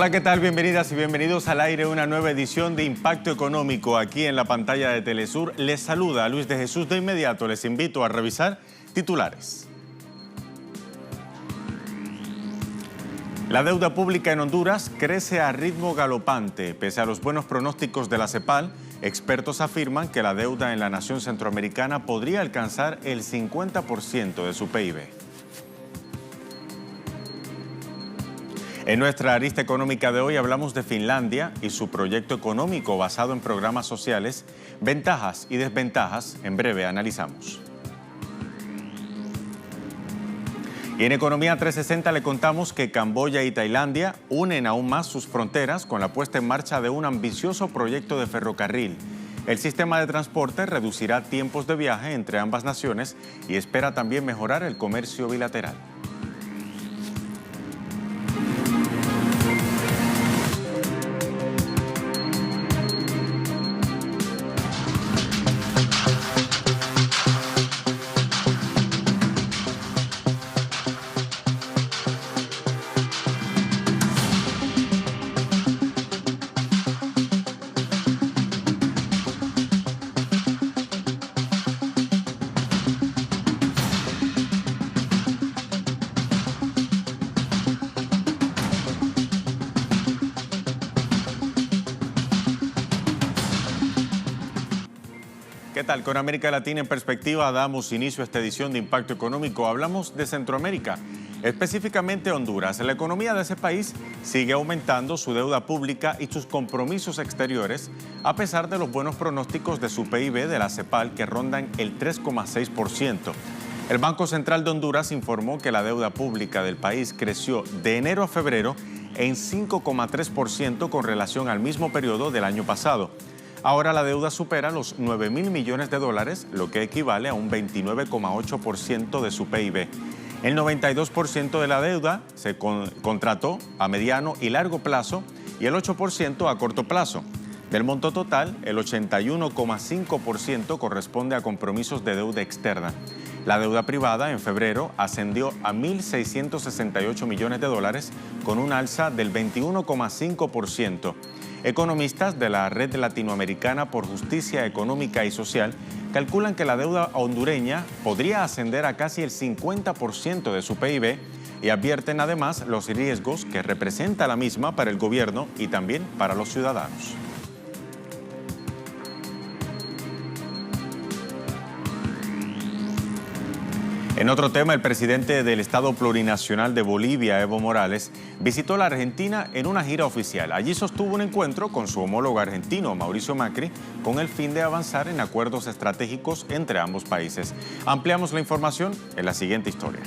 Hola, ¿qué tal? Bienvenidas y bienvenidos al aire, una nueva edición de Impacto Económico aquí en la pantalla de Telesur. Les saluda Luis de Jesús. De inmediato les invito a revisar titulares. La deuda pública en Honduras crece a ritmo galopante. Pese a los buenos pronósticos de la CEPAL, expertos afirman que la deuda en la nación centroamericana podría alcanzar el 50% de su PIB. En nuestra arista económica de hoy hablamos de Finlandia y su proyecto económico basado en programas sociales, ventajas y desventajas. En breve analizamos. Y en Economía 360 le contamos que Camboya y Tailandia unen aún más sus fronteras con la puesta en marcha de un ambicioso proyecto de ferrocarril. El sistema de transporte reducirá tiempos de viaje entre ambas naciones y espera también mejorar el comercio bilateral. ¿Qué tal? Con América Latina en perspectiva damos inicio a esta edición de Impacto Económico. Hablamos de Centroamérica, específicamente Honduras. La economía de ese país sigue aumentando su deuda pública y sus compromisos exteriores, a pesar de los buenos pronósticos de su PIB de la CEPAL, que rondan el 3,6%. El Banco Central de Honduras informó que la deuda pública del país creció de enero a febrero en 5,3% con relación al mismo periodo del año pasado. Ahora la deuda supera los 9.000 millones de dólares, lo que equivale a un 29,8% de su PIB. El 92% de la deuda se contrató a mediano y largo plazo y el 8% a corto plazo. Del monto total, el 81,5% corresponde a compromisos de deuda externa. La deuda privada en febrero ascendió a 1.668 millones de dólares con un alza del 21,5%. Economistas de la Red Latinoamericana por Justicia Económica y Social calculan que la deuda hondureña podría ascender a casi el 50% de su PIB y advierten además los riesgos que representa la misma para el gobierno y también para los ciudadanos. En otro tema, el presidente del Estado Plurinacional de Bolivia, Evo Morales, visitó la Argentina en una gira oficial. Allí sostuvo un encuentro con su homólogo argentino, Mauricio Macri, con el fin de avanzar en acuerdos estratégicos entre ambos países. Ampliamos la información en la siguiente historia.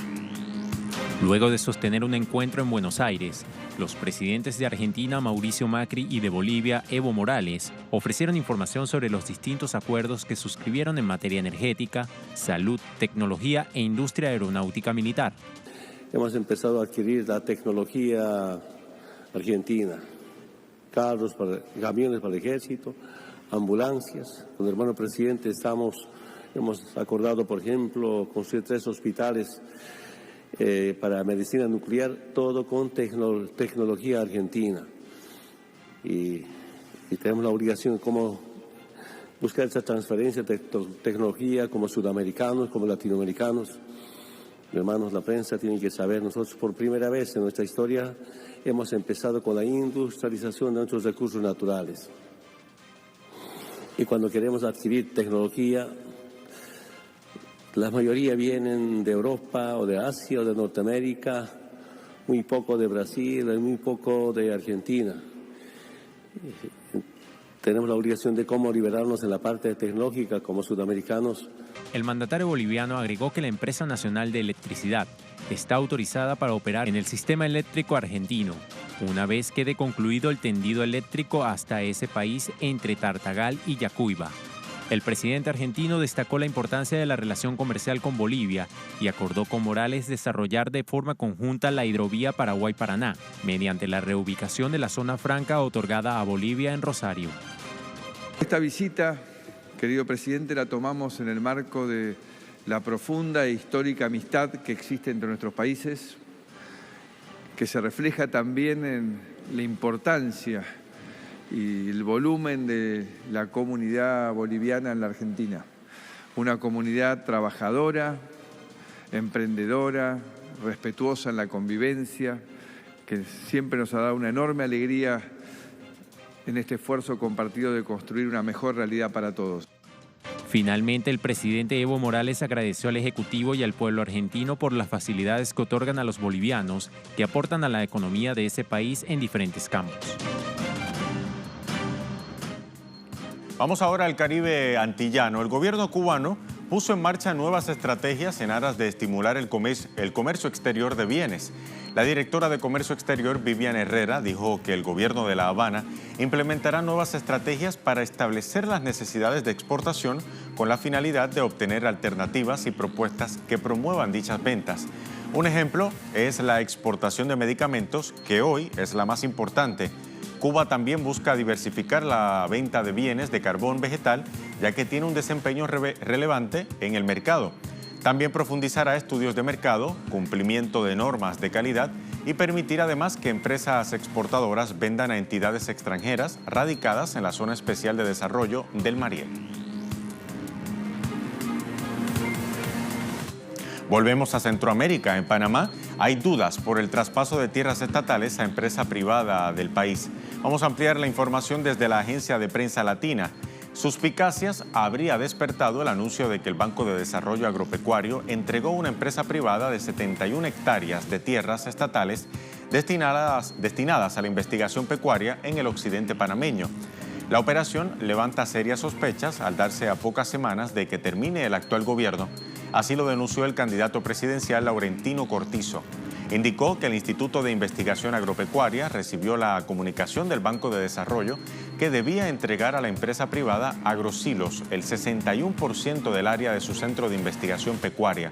Luego de sostener un encuentro en Buenos Aires, los presidentes de Argentina, Mauricio Macri, y de Bolivia, Evo Morales, ofrecieron información sobre los distintos acuerdos que suscribieron en materia energética, salud, tecnología e industria aeronáutica militar. Hemos empezado a adquirir la tecnología argentina, carros, camiones para el ejército, ambulancias. Con el hermano presidente hemos acordado, por ejemplo, construir 3 hospitales para medicina nuclear, todo con tecnología argentina. Y tenemos la obligación de cómo buscar esa transferencia de tecnología como sudamericanos, como latinoamericanos. Hermanos, la prensa tiene que saber, nosotros por primera vez en nuestra historia hemos empezado con la industrialización de nuestros recursos naturales. Y cuando queremos adquirir tecnología, la mayoría vienen de Europa o de Asia o de Norteamérica, muy poco de Brasil y muy poco de Argentina. Tenemos la obligación de cómo liberarnos en la parte tecnológica como sudamericanos. El mandatario boliviano agregó que la Empresa Nacional de Electricidad está autorizada para operar en el sistema eléctrico argentino, una vez quede concluido el tendido eléctrico hasta ese país entre Tartagal y Yacuiba. El presidente argentino destacó la importancia de la relación comercial con Bolivia y acordó con Morales desarrollar de forma conjunta la hidrovía Paraguay-Paraná, mediante la reubicación de la zona franca otorgada a Bolivia en Rosario. Esta visita, querido presidente, la tomamos en el marco de la profunda e histórica amistad que existe entre nuestros países, que se refleja también en la importancia y el volumen de la comunidad boliviana en la Argentina. Una comunidad trabajadora, emprendedora, respetuosa en la convivencia, que siempre nos ha dado una enorme alegría en este esfuerzo compartido de construir una mejor realidad para todos. Finalmente, el presidente Evo Morales agradeció al Ejecutivo y al pueblo argentino por las facilidades que otorgan a los bolivianos, que aportan a la economía de ese país en diferentes campos. Vamos ahora al Caribe antillano. El gobierno cubano puso en marcha nuevas estrategias en aras de estimular el comercio exterior de bienes. La directora de Comercio Exterior, Vivian Herrera, dijo que el gobierno de La Habana implementará nuevas estrategias para establecer las necesidades de exportación con la finalidad de obtener alternativas y propuestas que promuevan dichas ventas. Un ejemplo es la exportación de medicamentos, que hoy es la más importante. Cuba también busca diversificar la venta de bienes de carbón vegetal, ya que tiene un desempeño relevante en el mercado. También profundizará estudios de mercado, cumplimiento de normas de calidad y permitir además que empresas exportadoras vendan a entidades extranjeras radicadas en la Zona Especial de Desarrollo del Mariel. Volvemos a Centroamérica. En Panamá hay dudas por el traspaso de tierras estatales a empresa privada del país. Vamos a ampliar la información desde la agencia de prensa latina. Suspicacias habría despertado el anuncio de que el Banco de Desarrollo Agropecuario entregó a una empresa privada de 71 hectáreas de tierras estatales destinadas a la investigación pecuaria en el occidente panameño. La operación levanta serias sospechas al darse a pocas semanas de que termine el actual gobierno. Así lo denunció el candidato presidencial Laurentino Cortizo. Indicó que el Instituto de Investigación Agropecuaria recibió la comunicación del Banco de Desarrollo que debía entregar a la empresa privada Agrosilos el 61% del área de su centro de investigación pecuaria.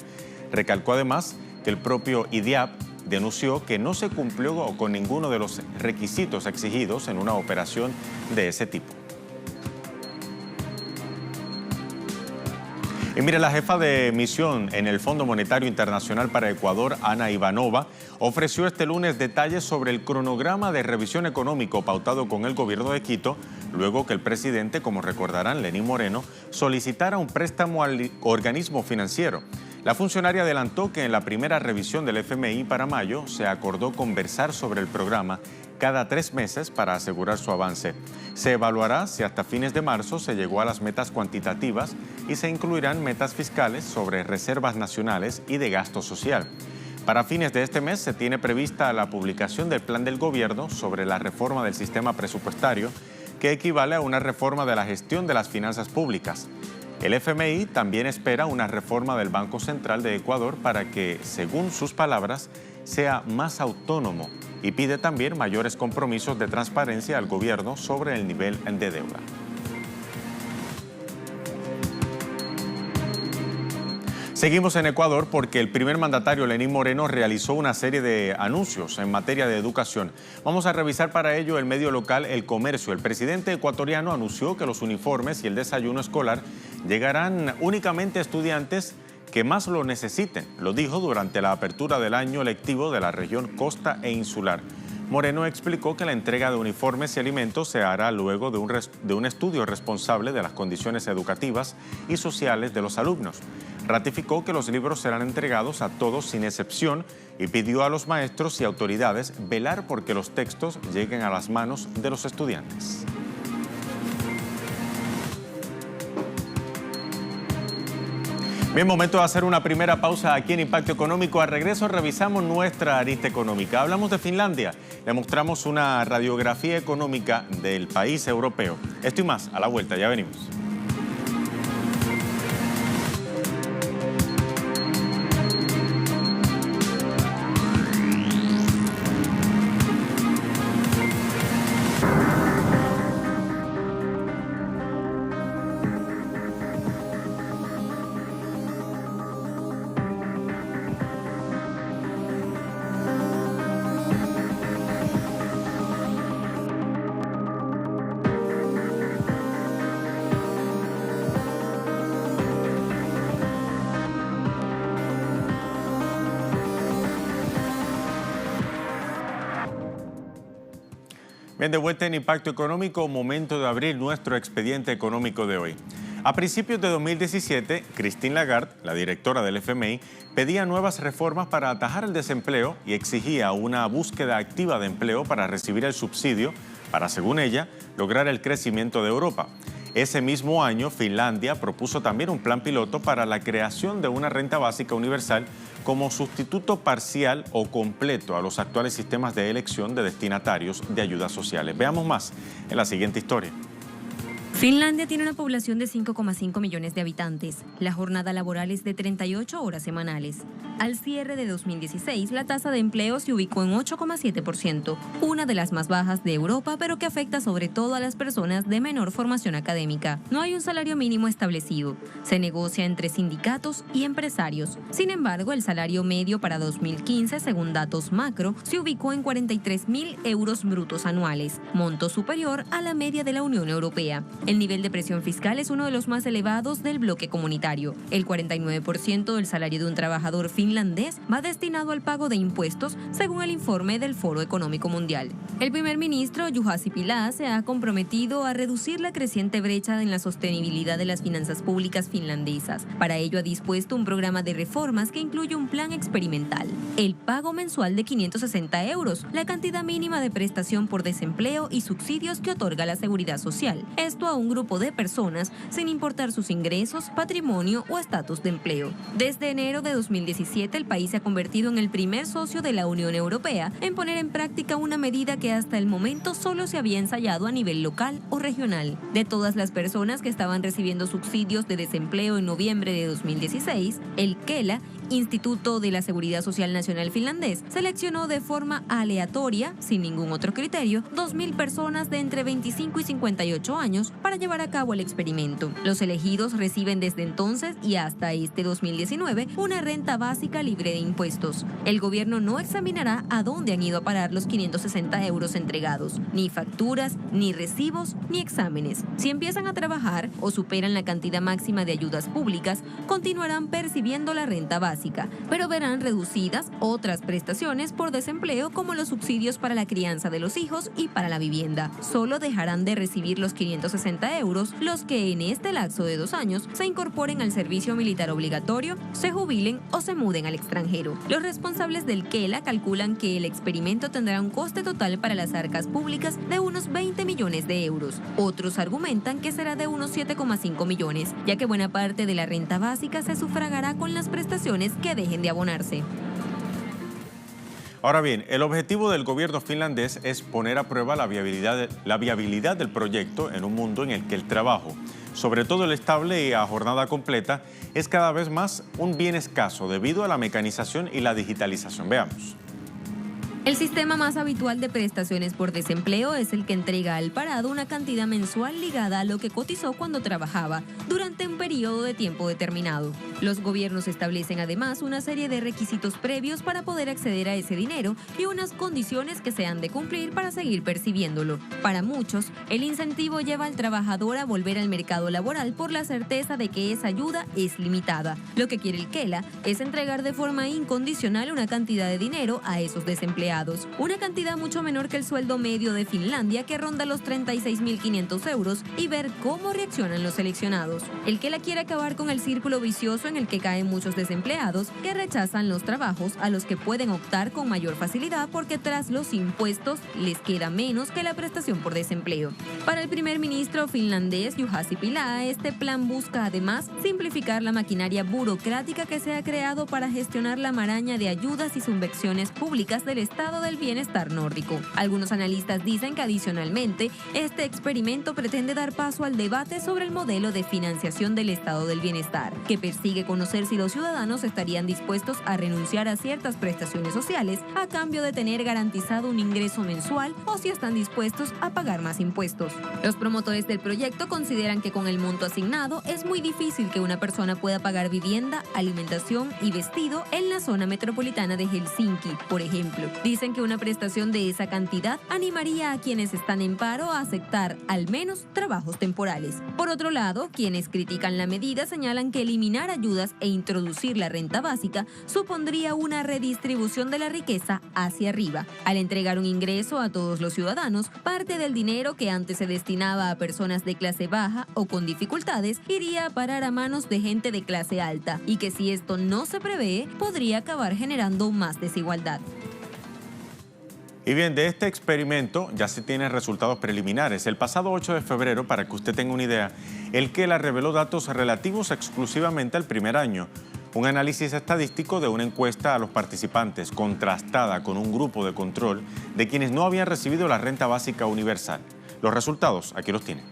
Recalcó además que el propio IDIAP denunció que no se cumplió con ninguno de los requisitos exigidos en una operación de ese tipo. Y mire, la jefa de misión en el Fondo Monetario Internacional para Ecuador, Ana Ivanova, ofreció este lunes detalles sobre el cronograma de revisión económico pautado con el gobierno de Quito, luego que el presidente, como recordarán, Lenín Moreno, solicitara un préstamo al organismo financiero. La funcionaria adelantó que en la primera revisión del FMI para mayo se acordó conversar sobre el programa cada 3 meses para asegurar su avance. Se evaluará si hasta fines de marzo se llegó a las metas cuantitativas y se incluirán metas fiscales sobre reservas nacionales y de gasto social. Para fines de este mes se tiene prevista la publicación del plan del gobierno sobre la reforma del sistema presupuestario, que equivale a una reforma de la gestión de las finanzas públicas. El FMI también espera una reforma del Banco Central de Ecuador para que, según sus palabras, sea más autónomo y pide también mayores compromisos de transparencia al gobierno sobre el nivel de deuda. Seguimos en Ecuador porque el primer mandatario Lenín Moreno realizó una serie de anuncios en materia de educación. Vamos a revisar para ello el medio local El Comercio. El presidente ecuatoriano anunció que los uniformes y el desayuno escolar llegarán únicamente a estudiantes que más lo necesiten. Lo dijo durante la apertura del año lectivo de la región Costa e Insular. Moreno explicó que la entrega de uniformes y alimentos se hará luego de un estudio responsable de las condiciones educativas y sociales de los alumnos. Ratificó que los libros serán entregados a todos sin excepción y pidió a los maestros y autoridades velar porque los textos lleguen a las manos de los estudiantes. Bien, momento de hacer una primera pausa aquí en Impacto Económico. Al regreso revisamos nuestra arista económica. Hablamos de Finlandia, le mostramos una radiografía económica del país europeo. Esto y más, a la vuelta, ya venimos. Bien, de vuelta en Impacto Económico, momento de abrir nuestro expediente económico de hoy. A principios de 2017, Christine Lagarde, la directora del FMI, pedía nuevas reformas para atajar el desempleo y exigía una búsqueda activa de empleo para recibir el subsidio para, según ella, lograr el crecimiento de Europa. Ese mismo año, Finlandia propuso también un plan piloto para la creación de una renta básica universal como sustituto parcial o completo a los actuales sistemas de elección de destinatarios de ayudas sociales. Veamos más en la siguiente historia. Finlandia tiene una población de 5,5 millones de habitantes. La jornada laboral es de 38 horas semanales. Al cierre de 2016, la tasa de empleo se ubicó en 8,7%, una de las más bajas de Europa, pero que afecta sobre todo a las personas de menor formación académica. No hay un salario mínimo establecido. Se negocia entre sindicatos y empresarios. Sin embargo, el salario medio para 2015, según datos macro, se ubicó en 43.000 euros brutos anuales, monto superior a la media de la Unión Europea. El nivel de presión fiscal es uno de los más elevados del bloque comunitario. El 49% del salario de un trabajador finlandés va destinado al pago de impuestos, según el informe del Foro Económico Mundial. El primer ministro, Juha Sipilä, se ha comprometido a reducir la creciente brecha en la sostenibilidad de las finanzas públicas finlandesas. Para ello ha dispuesto un programa de reformas que incluye un plan experimental. El pago mensual de 560 euros, la cantidad mínima de prestación por desempleo y subsidios que otorga la Seguridad Social. Esto a un grupo de personas sin importar sus ingresos, patrimonio o estatus de empleo. Desde enero de 2017, el país se ha convertido en el primer socio de la Unión Europea en poner en práctica una medida que hasta el momento solo se había ensayado a nivel local o regional. De todas las personas que estaban recibiendo subsidios de desempleo en noviembre de 2016, el Kela, Instituto de la Seguridad Social Nacional finlandés, seleccionó de forma aleatoria, sin ningún otro criterio, 2.000 personas de entre 25 y 58 años para llevar a cabo el experimento. Los elegidos reciben desde entonces y hasta este 2019 una renta básica libre de impuestos. El gobierno no examinará a dónde han ido a parar los 560 euros entregados, ni facturas, ni recibos, ni exámenes. Si empiezan a trabajar o superan la cantidad máxima de ayudas públicas, continuarán percibiendo la renta básica, pero verán reducidas otras prestaciones por desempleo como los subsidios para la crianza de los hijos y para la vivienda. Solo dejarán de recibir los 560 euros los que en este lapso de 2 años se incorporen al servicio militar obligatorio, se jubilen o se muden al extranjero. Los responsables del Kela calculan que el experimento tendrá un coste total para las arcas públicas de unos 20 millones de euros. Otros argumentan que será de unos 7,5 millones, ya que buena parte de la renta básica se sufragará con las prestaciones que dejen de abonarse. Ahora bien, el objetivo del gobierno finlandés es poner a prueba la viabilidad del proyecto en un mundo en el que el trabajo, sobre todo el estable y a jornada completa, es cada vez más un bien escaso debido a la mecanización y la digitalización. Veamos. El sistema más habitual de prestaciones por desempleo es el que entrega al parado una cantidad mensual ligada a lo que cotizó cuando trabajaba durante un periodo de tiempo determinado. Los gobiernos establecen además una serie de requisitos previos para poder acceder a ese dinero y unas condiciones que se han de cumplir para seguir percibiéndolo. Para muchos, el incentivo lleva al trabajador a volver al mercado laboral por la certeza de que esa ayuda es limitada. Lo que quiere el Kela es entregar de forma incondicional una cantidad de dinero a esos desempleados. Una cantidad mucho menor que el sueldo medio de Finlandia, que ronda los 36.500 euros, y ver cómo reaccionan los seleccionados. El Kela quiere acabar con el círculo vicioso en el que caen muchos desempleados que rechazan los trabajos a los que pueden optar con mayor facilidad porque tras los impuestos les queda menos que la prestación por desempleo. Para el primer ministro finlandés, Juha Sipilä, este plan busca además simplificar la maquinaria burocrática que se ha creado para gestionar la maraña de ayudas y subvenciones públicas del Estado del bienestar nórdico. Algunos analistas dicen que adicionalmente este experimento pretende dar paso al debate sobre el modelo de financiación del estado del bienestar, que persigue conocer si los ciudadanos estarían dispuestos a renunciar a ciertas prestaciones sociales a cambio de tener garantizado un ingreso mensual o si están dispuestos a pagar más impuestos. Los promotores del proyecto consideran que con el monto asignado es muy difícil que una persona pueda pagar vivienda, alimentación y vestido en la zona metropolitana de Helsinki, por ejemplo. Dicen que una prestación de esa cantidad animaría a quienes están en paro a aceptar al menos trabajos temporales. Por otro lado, quienes critican la medida señalan que eliminar ayudas ayudas e introducir la renta básica supondría una redistribución de la riqueza hacia arriba. Al entregar un ingreso a todos los ciudadanos, parte del dinero que antes se destinaba a personas de clase baja o con dificultades iría a parar a manos de gente de clase alta, y que si esto no se prevé, podría acabar generando más desigualdad. Y bien, de este experimento ya se tienen resultados preliminares. El pasado 8 de febrero, para que usted tenga una idea, el Kela reveló datos relativos exclusivamente al primer año. Un análisis estadístico de una encuesta a los participantes, contrastada con un grupo de control de quienes no habían recibido la renta básica universal. Los resultados, aquí los tienen.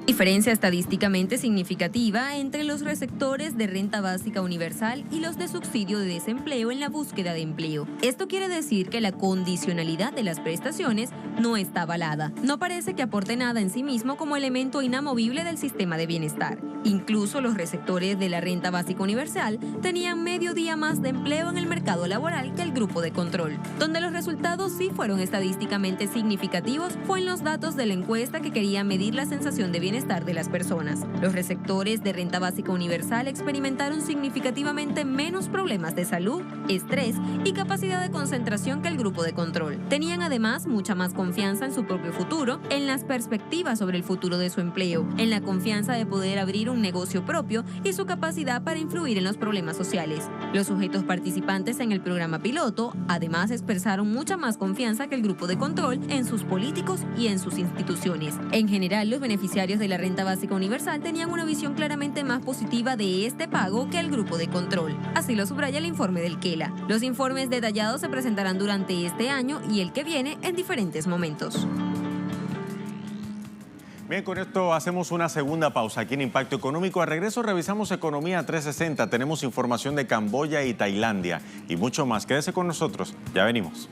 Diferencia estadísticamente significativa entre los receptores de renta básica universal y los de subsidio de desempleo en la búsqueda de empleo. Esto quiere decir que la condicionalidad de las prestaciones no está avalada. No parece que aporte nada en sí mismo como elemento inamovible del sistema de bienestar. Incluso los receptores de la renta básica universal tenían medio día más de empleo en el mercado laboral que el grupo de control. Donde los resultados sí fueron estadísticamente significativos fue en los datos de la encuesta que quería medir la sensación de bienestar de las personas. Los receptores de renta básica universal experimentaron significativamente menos problemas de salud, estrés y capacidad de concentración que el grupo de control. Tenían además mucha más confianza en su propio futuro, en las perspectivas sobre el futuro de su empleo, en la confianza de poder abrir un negocio propio y su capacidad para influir en los problemas sociales. Los sujetos participantes en el programa piloto además expresaron mucha más confianza que el grupo de control en sus políticos y en sus instituciones. En general, los beneficiarios de la renta básica universal tenían una visión claramente más positiva de este pago que el grupo de control. Así lo subraya el informe del Kela. Los informes detallados se presentarán durante este año y el que viene en diferentes momentos. Bien, con esto hacemos una segunda pausa aquí en Impacto Económico. Al regreso revisamos Economía 360, tenemos información de Camboya y Tailandia y mucho más. Quédese con nosotros, ya venimos.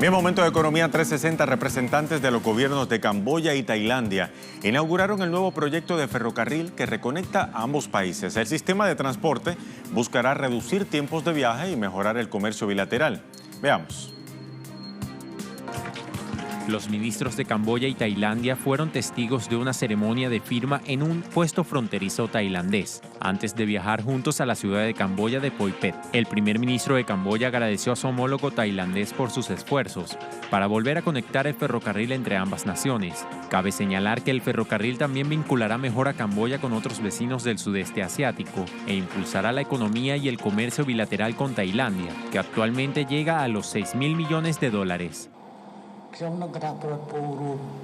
Bien, momento de Economía 360. Representantes de los gobiernos de Camboya y Tailandia inauguraron el nuevo proyecto de ferrocarril que reconecta a ambos países. El sistema de transporte buscará reducir tiempos de viaje y mejorar el comercio bilateral. Veamos. Los ministros de Camboya y Tailandia fueron testigos de una ceremonia de firma en un puesto fronterizo tailandés, antes de viajar juntos a la ciudad de Camboya de Phoi Phet. El primer ministro de Camboya agradeció a su homólogo tailandés por sus esfuerzos para volver a conectar el ferrocarril entre ambas naciones. Cabe señalar que el ferrocarril también vinculará mejor a Camboya con otros vecinos del sudeste asiático e impulsará la economía y el comercio bilateral con Tailandia, que actualmente llega a los $6.000 millones.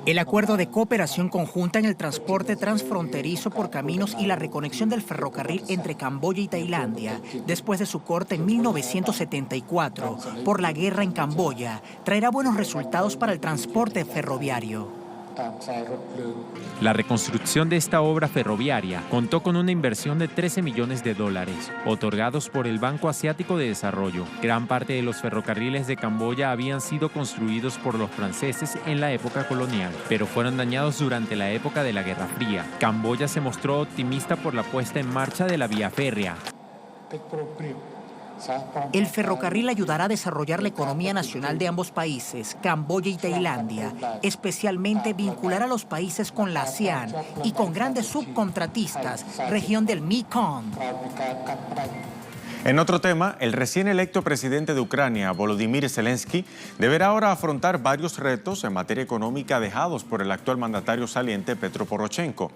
El acuerdo de cooperación conjunta en el transporte transfronterizo por caminos y la reconexión del ferrocarril entre Camboya y Tailandia, después de su corte en 1974 por la guerra en Camboya, traerá buenos resultados para el transporte ferroviario. La reconstrucción de esta obra ferroviaria contó con una inversión de $13 millones, otorgados por el Banco Asiático de Desarrollo. Gran parte de los ferrocarriles de Camboya habían sido construidos por los franceses en la época colonial, pero fueron dañados durante la época de la Guerra Fría. Camboya se mostró optimista por la puesta en marcha de la vía férrea. El ferrocarril ayudará a desarrollar la economía nacional de ambos países, Camboya y Tailandia, especialmente vincular a los países con la ASEAN y con grandes subcontratistas, región del Mekong. En otro tema, el recién electo presidente de Ucrania, Volodymyr Zelensky, deberá ahora afrontar varios retos en materia económica dejados por el actual mandatario saliente Petro Poroshenko.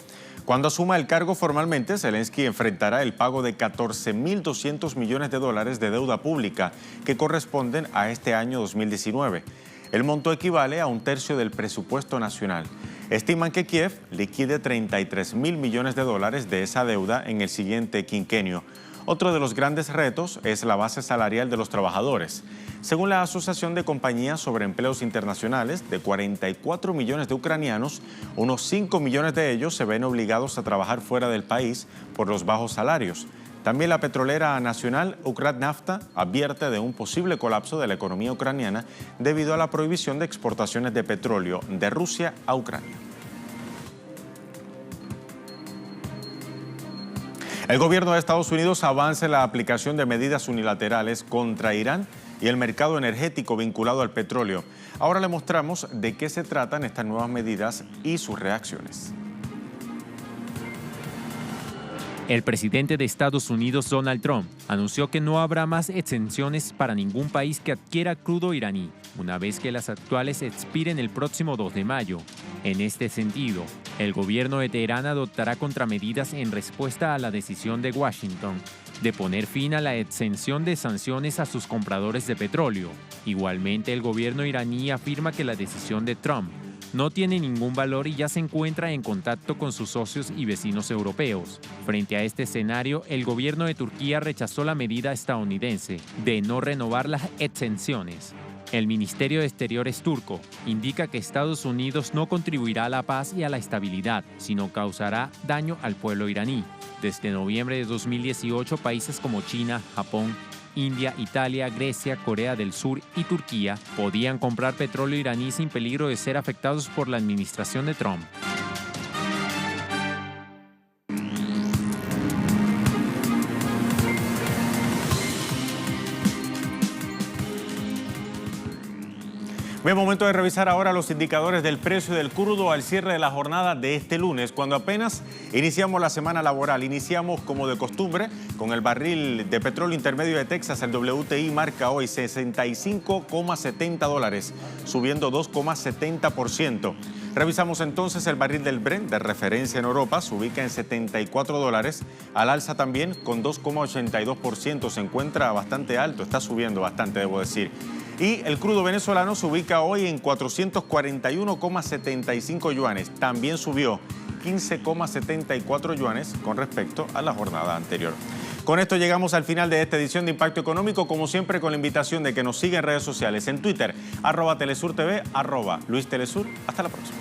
Cuando asuma el cargo formalmente, Zelensky enfrentará el pago de $14.200 millones de deuda pública que corresponden a este año 2019. El monto equivale a un tercio del presupuesto nacional. Estiman que Kiev liquide $33.000 millones de esa deuda en el siguiente quinquenio. Otro de los grandes retos es la base salarial de los trabajadores. Según la Asociación de Compañías sobre Empleos Internacionales, de 44 millones de ucranianos, unos 5 millones de ellos se ven obligados a trabajar fuera del país por los bajos salarios. También la petrolera nacional Ukratnafta advierte de un posible colapso de la economía ucraniana debido a la prohibición de exportaciones de petróleo de Rusia a Ucrania. El gobierno de Estados Unidos avanza en la aplicación de medidas unilaterales contra Irán y el mercado energético vinculado al petróleo. Ahora le mostramos de qué se tratan estas nuevas medidas y sus reacciones. El presidente de Estados Unidos, Donald Trump, anunció que no habrá más exenciones para ningún país que adquiera crudo iraní, una vez que las actuales expiren el próximo 2 de mayo. En este sentido, el gobierno de Teherán adoptará contramedidas en respuesta a la decisión de Washington de poner fin a la exención de sanciones a sus compradores de petróleo. Igualmente, el gobierno iraní afirma que la decisión de Trump no tiene ningún valor y ya se encuentra en contacto con sus socios y vecinos europeos. Frente a este escenario, el gobierno de Turquía rechazó la medida estadounidense de no renovar las exenciones. El Ministerio de Exteriores turco indica que Estados Unidos no contribuirá a la paz y a la estabilidad, sino causará daño al pueblo iraní. Desde noviembre de 2018, países como China, Japón, India, Italia, Grecia, Corea del Sur y Turquía podían comprar petróleo iraní sin peligro de ser afectados por la administración de Trump. Bien, momento de revisar ahora los indicadores del precio del crudo al cierre de la jornada de este lunes, cuando apenas iniciamos la semana laboral. Iniciamos como de costumbre con el barril de petróleo intermedio de Texas. El WTI marca hoy $65,70, subiendo 2,70%. Revisamos entonces el barril del Brent de referencia en Europa, se ubica en $74, al alza también con 2,82%, se encuentra bastante alto, está subiendo bastante, debo decir. Y el crudo venezolano se ubica hoy en 441,75 yuanes, también subió 15,74 yuanes con respecto a la jornada anterior. Con esto llegamos al final de esta edición de Impacto Económico, como siempre con la invitación de que nos siga en redes sociales, en Twitter, @TelesurTV, @LuisTelesur. Hasta la próxima.